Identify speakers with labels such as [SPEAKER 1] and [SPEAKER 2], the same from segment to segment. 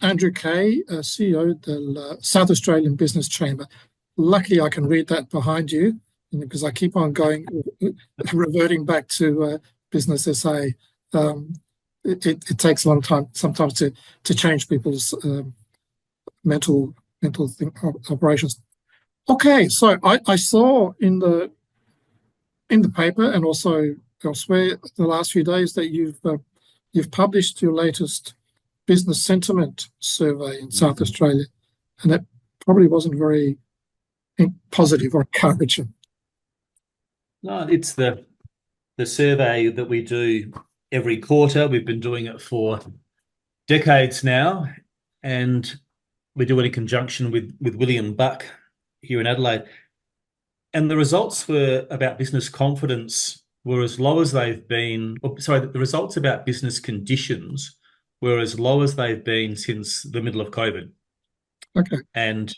[SPEAKER 1] Andrew Kay, CEO of the South Australian Business Chamber. Luckily, I can read that behind you, because I keep on going, reverting back to Business SA. It takes a long time sometimes to change people's mental operations. Okay, so I saw in the paper and also elsewhere the last few days that you've published your latest business sentiment survey in South Australia, and it probably wasn't very positive or encouraging.
[SPEAKER 2] No, it's the survey that we do every quarter. We've been doing it for decades now, and we do it in conjunction with Willam Buck here in Adelaide. And the results about business confidence were as low as they've been. The results about business conditions were as low as they've been since the middle of COVID.
[SPEAKER 1] Okay.
[SPEAKER 2] And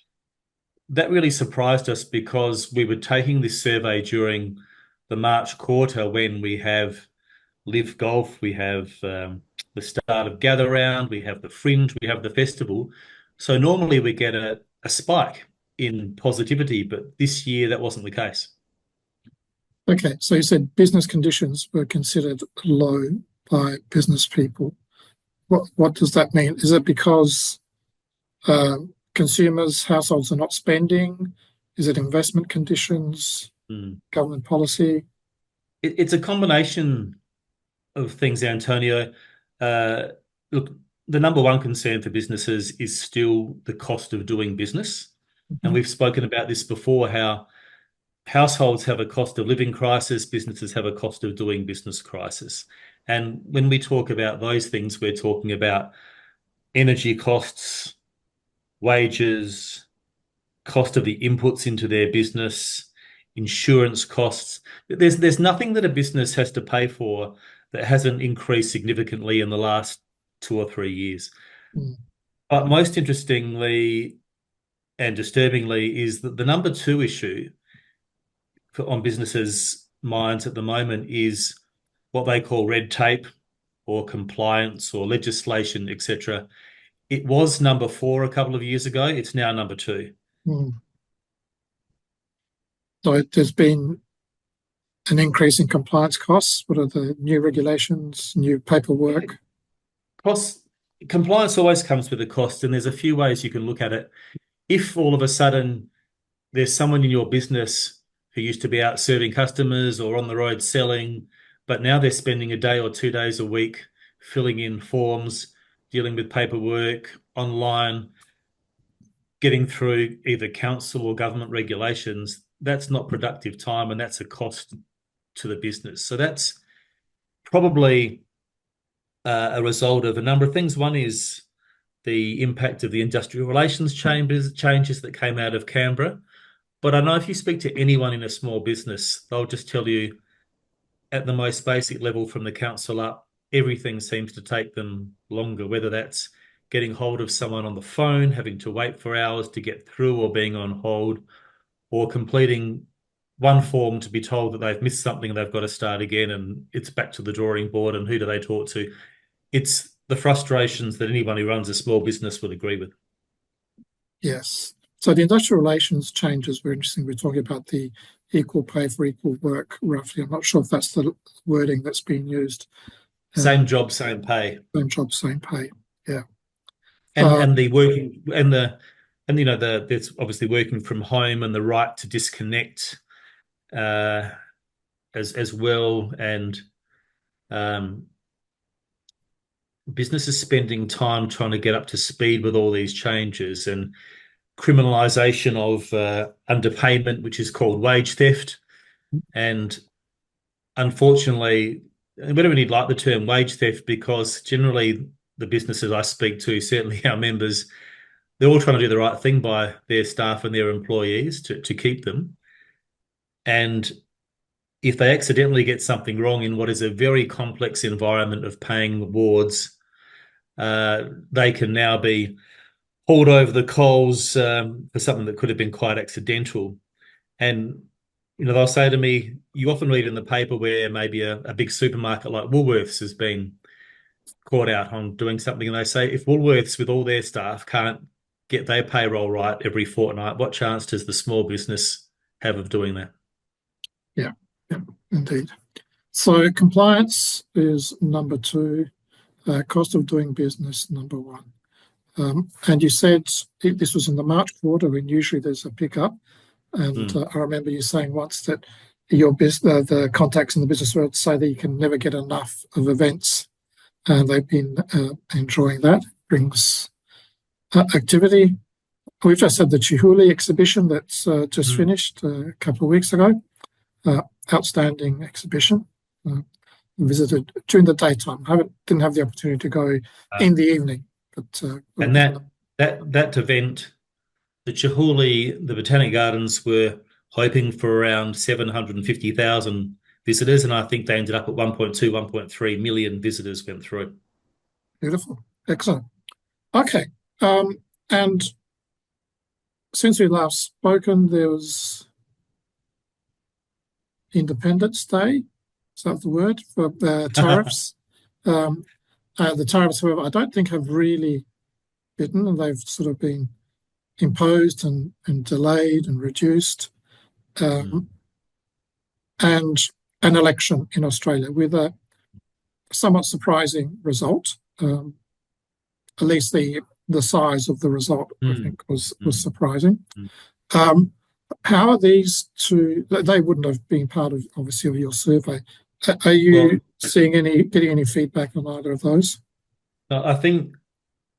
[SPEAKER 2] that really surprised us, because we were taking this survey during the March quarter, when we have Live Golf, we have the start of Gather Round, we have the Fringe, we have the festival. So normally we get a spike in positivity, but this year that wasn't the case.
[SPEAKER 1] Okay, so you said business conditions were considered low by business people. What does that mean? Is it because consumers, households are not spending? Is it investment conditions, government policy?
[SPEAKER 2] It's a combination of things, Antonio. Look, the number one concern for businesses is still the cost of doing business. And we've spoken about this before, how households have a cost of living crisis, businesses have a cost of doing business crisis. And when we talk about those things, we're talking about energy costs, wages, cost of the inputs into their business, insurance costs. There's nothing that a business has to pay for that hasn't increased significantly in the last 2 or 3 years. But most interestingly and disturbingly is that the number two issue on businesses' minds at the moment is what they call red tape or compliance or legislation, etc. It was number 4 a couple of years ago. It's now number 2.
[SPEAKER 1] So there's been an increase in compliance costs. What are the new regulations, new paperwork?
[SPEAKER 2] Compliance always comes with a cost, and there's a few ways you can look at it. If all of a sudden there's someone in your business who used to be out serving customers or on the road selling, but now they're spending a day or 2 days a week filling in forms, dealing with paperwork online, getting through either council or government regulations, that's not productive time, and that's a cost to the business. So that's probably a result of a number of things. One is the impact of the industrial relations changes that came out of Canberra. But I know if you speak to anyone in a small business, they'll just tell you at the most basic level from the council up, everything seems to take them longer, whether that's getting hold of someone on the phone, having to wait for hours to get through, or being on hold, or completing one form to be told that they've missed something and they've got to start again, and it's back to the drawing board, and who do they talk to? It's the frustrations that anyone who runs a small business would agree with.
[SPEAKER 1] Yes. So the industrial relations changes were interesting. We're talking about the equal pay for equal work, roughly. I'm not sure if that's the wording that's being used.
[SPEAKER 2] Same job, same pay.
[SPEAKER 1] Same job, same pay. Yeah.
[SPEAKER 2] And the working and there's obviously working from home and the right to disconnect as well, and businesses spending time trying to get up to speed with all these changes, and criminalisation of underpayment, which is called wage theft. And unfortunately, we don't really like the term wage theft, because generally the businesses I speak to, certainly our members, they're all trying to do the right thing by their staff and their employees to keep them. And if they accidentally get something wrong in what is a very complex environment of paying awards, they can now be hauled over the coals for something that could have been quite accidental. And they'll say to me, you often read in the paper where maybe a big supermarket like Woolworths has been caught out on doing something, and they say if Woolworths with all their staff can't get their payroll right every fortnight, what chance does the small business have of doing that?
[SPEAKER 1] Yeah, yeah, indeed. So compliance is number 2, cost of doing business number 1. And you said this was in the March quarter when usually there's a pickup. And I remember you saying once that the contacts in the business world say that you can never get enough of events, and they've been enjoying that. Brings activity. We've just had the Chihuly exhibition that's just finished a couple of weeks ago. Outstanding exhibition. Visited during the daytime. Didn't have the opportunity to go in the evening. But
[SPEAKER 2] and that event, the Chihuly, the Botanic Gardens were hoping for around 750,000 visitors, and I think they ended up at 1.2, 1.3 million visitors went through.
[SPEAKER 1] Beautiful. Excellent. Okay. And since we last spoken, there was Independence Day, is that the word, for tariffs. The tariffs, however, I don't think have really bitten, and they've sort of been imposed and delayed and reduced. And an election in Australia with a somewhat surprising result. At least the size of the result, I think, was surprising. How are these two? They wouldn't have been part of, obviously, of your survey. Are you getting any feedback on either of those?
[SPEAKER 2] I think,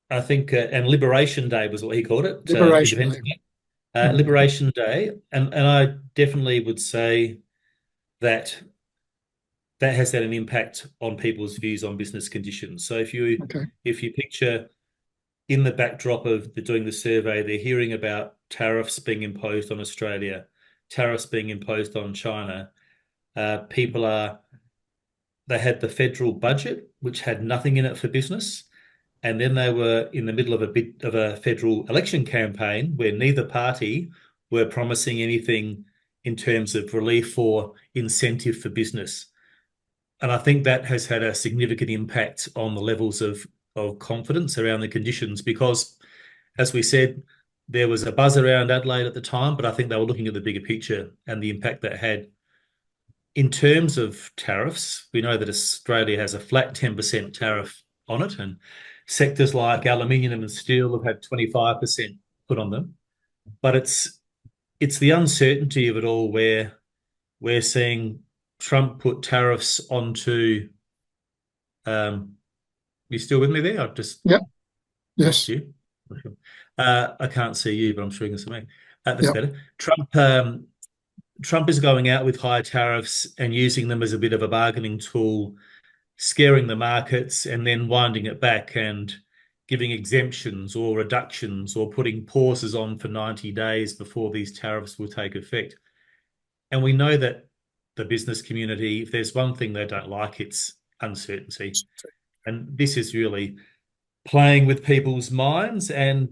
[SPEAKER 2] and Liberation Day was what he called it.
[SPEAKER 1] Liberation Day.
[SPEAKER 2] Liberation Day, and I definitely would say that has had an impact on people's views on business conditions. So if you picture in the backdrop of doing the survey, they're hearing about tariffs being imposed on Australia, tariffs being imposed on China. They had the federal budget, which had nothing in it for business. And then they were in the middle of a federal election campaign where neither party were promising anything in terms of relief or incentive for business. And I think that has had a significant impact on the levels of confidence around the conditions because, as we said, there was a buzz around Adelaide at the time, but I think they were looking at the bigger picture and the impact that had. In terms of tariffs, we know that Australia has a flat 10% tariff on it, and sectors like aluminium and steel have had 25% put on them. But it's the uncertainty of it all where we're seeing Trump put tariffs onto. You still with me there? I've just
[SPEAKER 1] Yes.
[SPEAKER 2] You. I can't see you, but I'm sure you can see me. That's better. Trump is going out with high tariffs and using them as a bit of a bargaining tool, scaring the markets and then winding it back and giving exemptions or reductions or putting pauses on for 90 days before these tariffs will take effect. And we know that the business community, if there's one thing they don't like, it's uncertainty. And this is really playing with people's minds and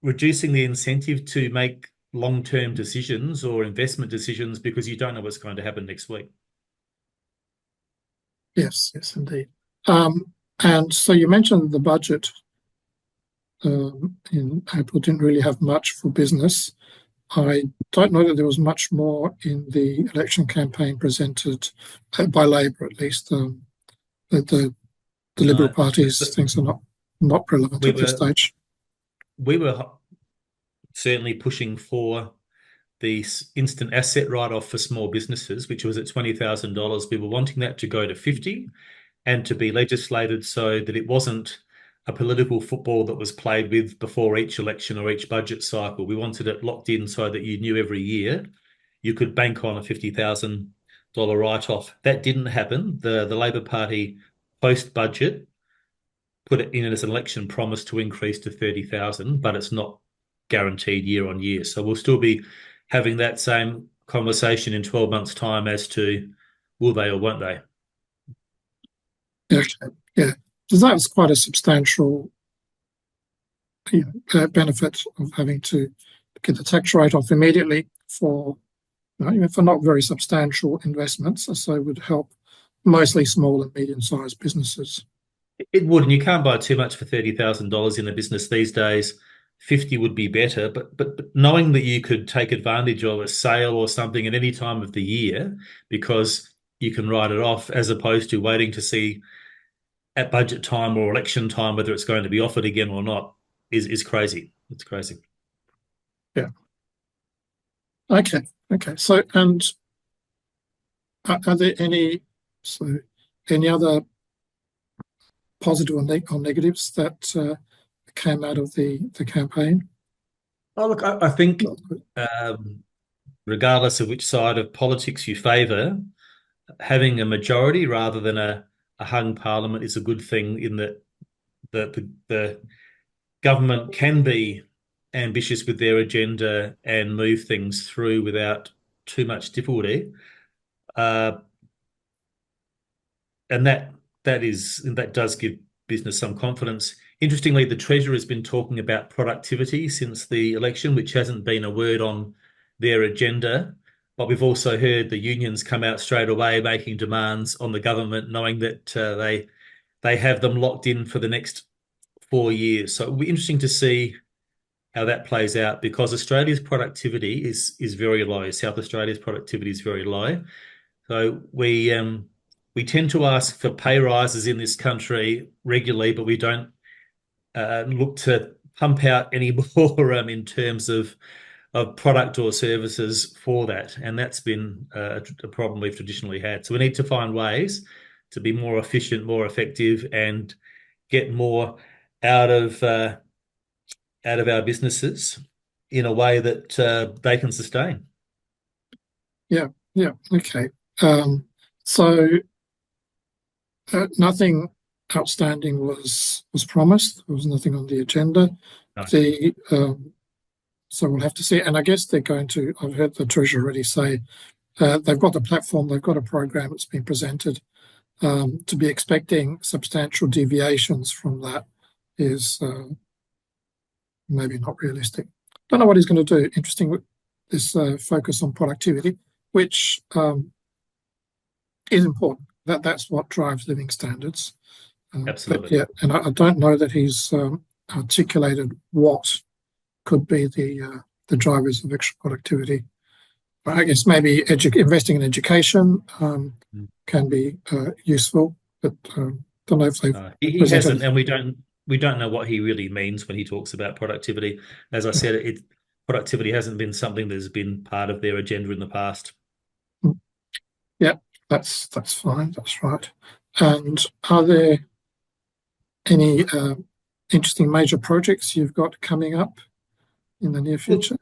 [SPEAKER 2] reducing the incentive to make long-term decisions or investment decisions because you don't know what's going to happen next week.
[SPEAKER 1] Yes, indeed. And so you mentioned the budget in April didn't really have much for business. I don't know that there was much more in the election campaign presented by Labor, at least. The Liberal Party's things are not relevant at this stage.
[SPEAKER 2] We were certainly pushing for the instant asset write-off for small businesses, which was at $20,000. We were wanting that to go to 50 and to be legislated so that it wasn't a political football that was played with before each election or each budget cycle. We wanted it locked in so that you knew every year you could bank on a $50,000 write-off. That didn't happen. The Labor Party post-budget put it in as an election promise to increase to 30,000, but it's not guaranteed year on year. So we'll still be having that same conversation in 12 months' time as to will they or won't they.
[SPEAKER 1] Yeah. So that's quite a substantial benefit of having to get the tax write-off immediately for not very substantial investments. So it would help mostly small and medium-sized businesses.
[SPEAKER 2] It would, and you can't buy too much for $30,000 in a business these days. 50 would be better, but knowing that you could take advantage of a sale or something at any time of the year because you can write it off as opposed to waiting to see at budget time or election time whether it's going to be offered again or not is crazy. It's crazy.
[SPEAKER 1] Yeah. Okay. So, and are there any other positive or negatives that came out of the campaign?
[SPEAKER 2] Oh, look, I think regardless of which side of politics you favour, having a majority rather than a hung parliament is a good thing in that the government can be ambitious with their agenda and move things through without too much difficulty. And that does give business some confidence. Interestingly, the Treasurer has been talking about productivity since the election, which hasn't been a word on their agenda. But we've also heard the unions come out straight away making demands on the government, knowing that they have them locked in for the next 4 years. So it'll be interesting to see how that plays out because Australia's productivity is very low. South Australia's productivity is very low. So we tend to ask for pay rises in this country regularly, but we don't look to pump out any more in terms of product or services for that. And that's been a problem we've traditionally had. So we need to find ways to be more efficient, more effective, and get more out of our businesses in a way that they can sustain.
[SPEAKER 1] Yeah. Okay. So nothing outstanding was promised. There was nothing on the agenda.
[SPEAKER 2] No.
[SPEAKER 1] So we'll have to see. And I guess they're going to. I've heard the Treasurer already say they've got the platform, they've got a program that's been presented. To be expecting substantial deviations from that is maybe not realistic. Don't know what he's going to do. Interesting, this focus on productivity, which is important. That's what drives living standards.
[SPEAKER 2] Absolutely.
[SPEAKER 1] But yeah, and I don't know that he's articulated what could be the drivers of extra productivity. I guess maybe investing in education can be useful, but don't know if they've.
[SPEAKER 2] He hasn't, and we don't know what he really means when he talks about productivity. As I said, productivity hasn't been something that's been part of their agenda in the past.
[SPEAKER 1] Yeah, that's fine. That's right. And are there any interesting major projects you've got coming up in the near future?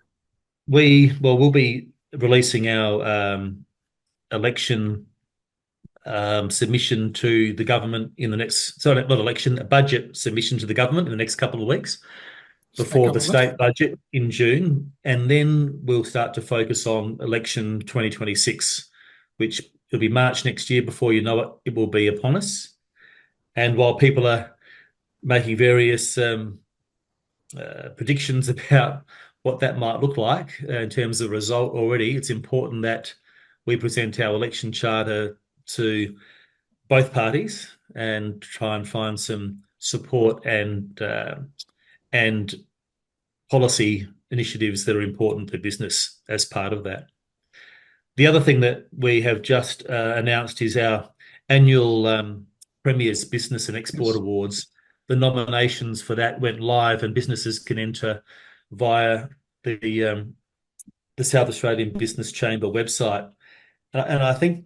[SPEAKER 2] We'll be releasing our election submission to the government in the next, sorry, not election, a budget submission to the government in the next couple of weeks before the state budget in June. And then we'll start to focus on election 2026, which will be March next year. Before you know it, it will be upon us. And while people are making various predictions about what that might look like in terms of result already, it's important that we present our election charter to both parties and try and find some support and policy initiatives that are important for business as part of that. The other thing that we have just announced is our annual Premier's Business and Export Awards. The nominations for that went live, and businesses can enter via the South Australian Business Chamber website. And I think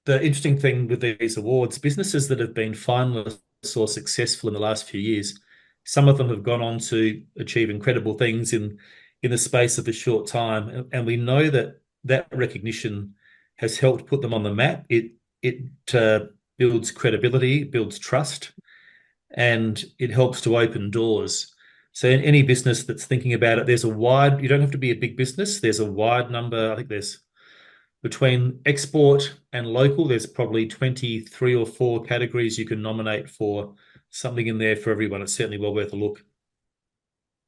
[SPEAKER 2] the interesting thing with these awards, businesses that have been finalists or successful in the last few years, some of them have gone on to achieve incredible things in the space of a short time. And we know that recognition has helped put them on the map. It builds credibility, builds trust, and it helps to open doors. So in any business that's thinking about it, you don't have to be a big business. There's a wide number. I think there's between export and local, there's probably 23 or 4 categories you can nominate for, something in there for everyone. It's certainly well worth a look.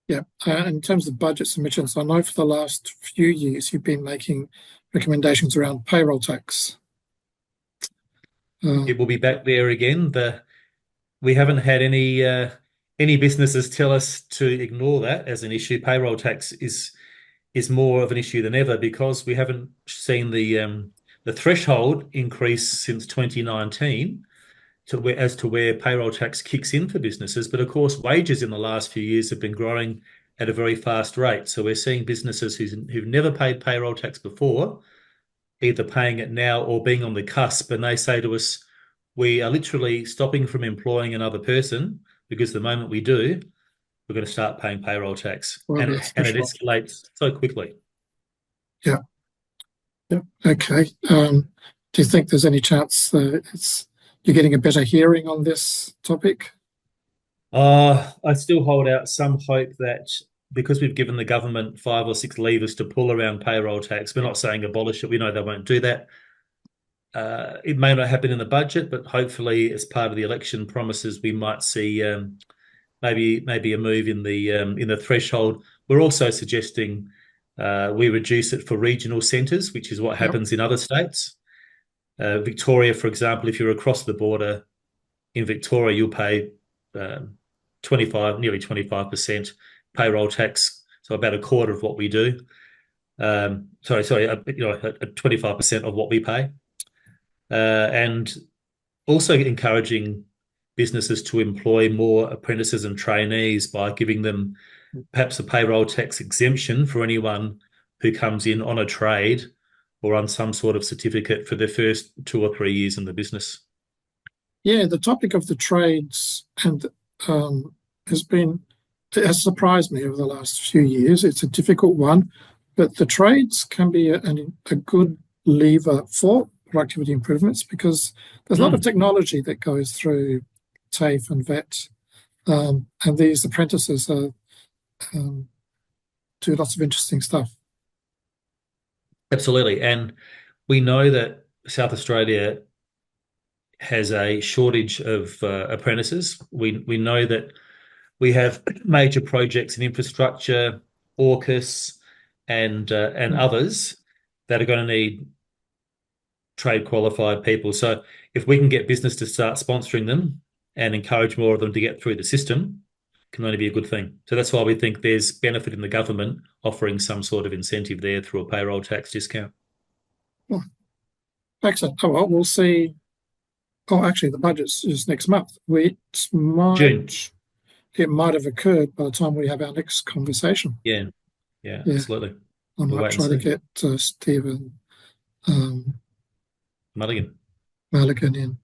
[SPEAKER 1] Yeah, in terms of budget submissions, I know for the last few years you've been making recommendations around payroll tax.
[SPEAKER 2] It will be back there again. We haven't had any businesses tell us to ignore that as an issue. Payroll tax is more of an issue than ever because we haven't seen the threshold increase since 2019 as to where payroll tax kicks in for businesses. But of course, wages in the last few years have been growing at a very fast rate. So we're seeing businesses who've never paid payroll tax before, either paying it now or being on the cusp. And they say to us, we are literally stopping from employing another person because the moment we do, we're going to start paying payroll tax.
[SPEAKER 1] Well,
[SPEAKER 2] And
[SPEAKER 1] that's for
[SPEAKER 2] it
[SPEAKER 1] sure.
[SPEAKER 2] escalates so quickly.
[SPEAKER 1] Yeah. Yeah. Okay. Do you think there's any chance you're getting a better hearing on this topic?
[SPEAKER 2] I still hold out some hope that because we've given the government 5 or 6 levers to pull around payroll tax, we're not saying abolish it. We know they won't do that. It may not happen in the budget, but hopefully, as part of the election promises, we might see maybe a move in the threshold. We're also suggesting we reduce it for regional centres, which is what happens in other states. Victoria, for example, if you're across the border in Victoria, you'll pay nearly 25% payroll tax, so about a quarter of what we do. Sorry, 25% of what we pay, and also encouraging businesses to employ more apprentices and trainees by giving them perhaps a payroll tax exemption for anyone who comes in on a trade or on some sort of certificate for their first 2 or 3 years in the business.
[SPEAKER 1] Yeah, the topic of the trades and has surprised me over the last few years. It's a difficult one, but the trades can be a good lever for productivity improvements because there's a lot of technology that goes through TAFE and VET, and these apprentices do lots of interesting stuff.
[SPEAKER 2] Absolutely, and we know that South Australia has a shortage of apprentices. We know that we have major projects in infrastructure, AUKUS, and others that are going to need trade qualified people. So if we can get business to start sponsoring them and encourage more of them to get through the system, it can only be a good thing. So that's why we think there's benefit in the government offering some sort of incentive there through a payroll tax discount.
[SPEAKER 1] Oh, excellent. Oh, well, we'll see. Oh, actually, the budget's just next month.
[SPEAKER 2] June.
[SPEAKER 1] It might have occurred by the time we have our next conversation.
[SPEAKER 2] Yeah, absolutely.
[SPEAKER 1] I might try to get Stephen
[SPEAKER 2] Mulligan
[SPEAKER 1] in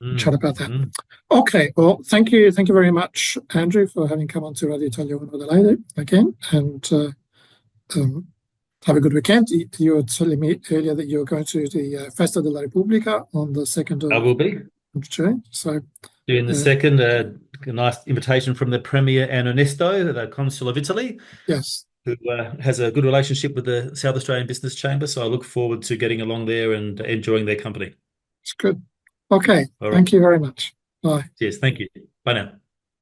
[SPEAKER 1] and chat about that. Okay, well, thank you very much, Andrew, for having come on to Radio Italiano with Adelaide again, and have a good weekend. You were telling me earlier that you're going to the Festa della Repubblica on the 2nd of
[SPEAKER 2] I will be.
[SPEAKER 1] June. So
[SPEAKER 2] doing the second, a nice invitation from the Premier and Ernesto, the Consul of Italy.
[SPEAKER 1] Yes.
[SPEAKER 2] Who has a good relationship with the South Australian Business Chamber. So I look forward to getting along there and enjoying their company.
[SPEAKER 1] It's good. Okay. Thank you very much. Bye.
[SPEAKER 2] Cheers. Thank you. Bye now.